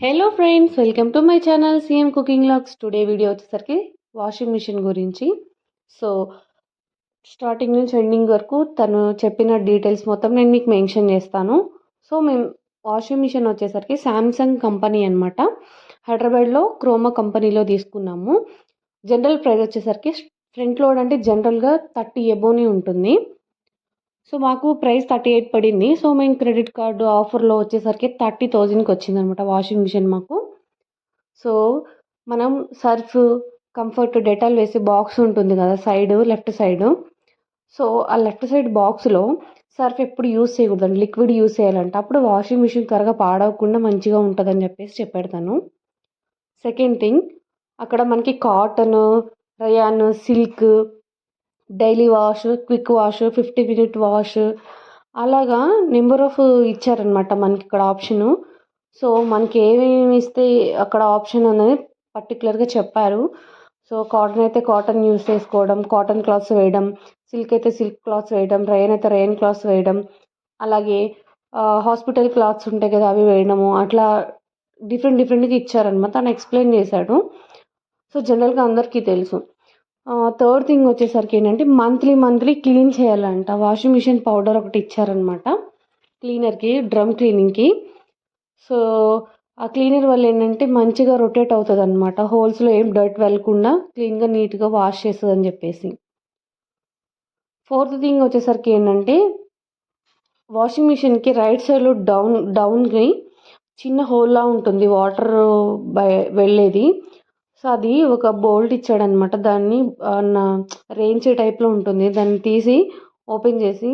Hello friends, welcome to my channel CM cooking vlogs. Today video వచ్చేసరికి washing machine గురించి. So starting నుంచి ending వరకు తను చెప్పిన డీటెయిల్స్ మొత్తం నేను మీకు మెన్షన్ చేస్తాను. సో మేము వాషింగ్ మిషన్ వచ్చేసరికి శాంసంగ్ కంపెనీ అనమాట. హైదరాబాద్లో క్రోమా కంపెనీలో తీసుకున్నాము. జనరల్ ప్రైస్ వచ్చేసరికి ఫ్రంట్ లోడ్ అంటే జనరల్గా 30 ఎబోనే ఉంటుంది. సో మాకు ప్రైస్ 38 పడింది. సో మేము క్రెడిట్ కార్డు ఆఫర్లో వచ్చేసరికి 30,000కి వచ్చిందనమాట వాషింగ్ మిషన్ మాకు. సో మనం సర్ఫ్, కంఫర్ట్, డెటాల్ వేసే బాక్స్ ఉంటుంది కదా సైడ్, లెఫ్ట్ సైడ్. సో ఆ లెఫ్ట్ సైడ్ బాక్స్లో సర్ఫ్ ఎప్పుడు యూస్ చేయకూడదండి, లిక్విడ్ యూస్ చేయాలంట. అప్పుడు వాషింగ్ మిషన్ త్వరగా పాడవకుండా మంచిగా ఉంటుందని చెప్పేసి చెప్పాడు. సెకండ్ థింగ్, అక్కడ మనకి cotton, rayon, silk, daily wash, quick wash, 50 minute wash అలాగా నెంబర్ ఆఫ్ ఇచ్చారనమాట మనకి ఇక్కడ ఆప్షను. సో మనకి ఏమేమి ఇస్తే అక్కడ ఆప్షన్ అనేది పర్టికులర్గా చెప్పారు. సో కాటన్ అయితే కాటన్ యూస్ చేసుకోవడం, కాటన్ క్లాత్స్ వేయడం, సిల్క్ అయితే సిల్క్ క్లాత్స్ వేయడం, రైన్ అయితే రైన్ క్లాత్స్ వేయడం, అలాగే హాస్పిటల్ క్లాత్స్ ఉంటాయి కదా అవి వేయడము, అట్లా డిఫరెంట్గా ఇచ్చారనమాట. తను ఎక్స్ప్లెయిన్ చేశాడు. సో జనరల్గా అందరికీ తెలుసు. థర్డ్ థింగ్ వచ్చేసరికి ఏంటంటే మంత్లీ క్లీన్ చేయాలంట. వాషింగ్ మిషన్ పౌడర్ ఒకటి ఇచ్చారనమాట క్లీనర్కి, డ్రమ్ క్లీనింగ్కి. సో ఆ క్లీనర్ వల్ల ఏంటంటే మంచిగా రొటేట్ అవుతుంది అనమాట, హోల్స్లో ఏం డర్ట్ వెళ్ళకుండా క్లీన్గా నీట్గా వాష్ చేస్తుంది అని చెప్పేసి. ఫోర్త్ థింగ్ వచ్చేసరికి ఏంటంటే వాషింగ్ మిషన్కి రైట్ సైడ్లో డౌన్కి చిన్న హోల్లా ఉంటుంది వాటర్ వెళ్ళేది. సో అది ఒక బోల్ట్ ఇచ్చాడనమాట. దాన్ని రేంచే టైప్లో ఉంటుంది. దాన్ని తీసి ఓపెన్ చేసి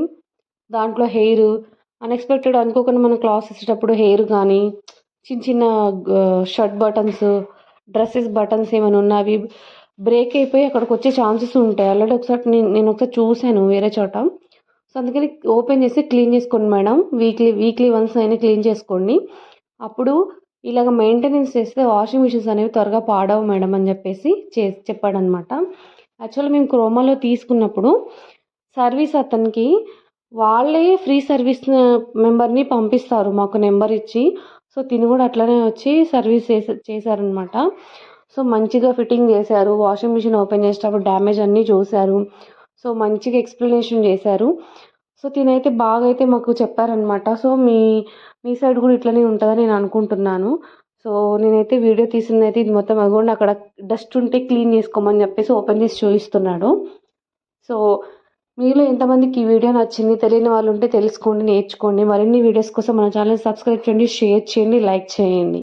దాంట్లో హెయిర్, అన్ఎక్స్పెక్టెడ్ అనుకోకుండా మనం క్లాత్స్ ఇచ్చేటప్పుడు హెయిర్ కానీ, చిన్న షర్ట్ బటన్స్, డ్రెస్సెస్ బటన్స్ ఏమైనా ఉన్నవి బ్రేక్ అయిపోయి అక్కడికి వచ్చే ఛాన్సెస్ ఉంటాయి. ఆల్రెడీ ఒకసారి నేను ఒకసారి చూశాను వేరే చోట. సో అందుకని ఓపెన్ చేసి క్లీన్ చేసుకోండి మేడం, వీక్లీ వన్స్ అయినా క్లీన్ చేసుకోండి. అప్పుడు ఇలాగ మెయింటెనెన్స్ చేస్తే వాషింగ్ మిషన్స్ అనేవి త్వరగా పాడవు మేడం అని చెప్పేసి చెప్పాడనమాట. యాక్చువల్లీ మేము క్రోమాలో తీసుకున్నప్పుడు సర్వీస్ అతనికి వాళ్ళే ఫ్రీ సర్వీస్ మెంబర్ని పంపిస్తారు మాకు నెంబర్ ఇచ్చి. సో తిని కూడా అట్లనే వచ్చి సర్వీస్ చేశారనమాట. సో మంచిగా ఫిట్టింగ్ చేశారు. వాషింగ్ మిషన్ ఓపెన్ చేసేటప్పుడు డ్యామేజ్ అన్నీ చూశారు. సో మంచిగా ఎక్స్ప్లెనేషన్ చేశారు. సో తినైతే బాగా అయితే మాకు చెప్పారనమాట. సో మీ సైడ్ కూడా ఇట్లనే ఉంటుందని నేను అనుకుంటున్నాను. సో నేనైతే వీడియో తీసిందైతే ఇది మొత్తం అగోండి అక్కడ డస్ట్ ఉంటే క్లీన్ చేసుకోమని చెప్పేసి ఓపెన్ చేసి చూపిస్తున్నాడు. సో మీలో ఎంతమందికి ఈ వీడియో నచ్చింది, తెలియని వాళ్ళు ఉంటే తెలుసుకోండి, నేర్చుకోండి. మరిన్ని వీడియోస్ కోసం మన ఛానల్ సబ్స్క్రైబ్ చేయండి, షేర్ చేయండి, లైక్ చేయండి.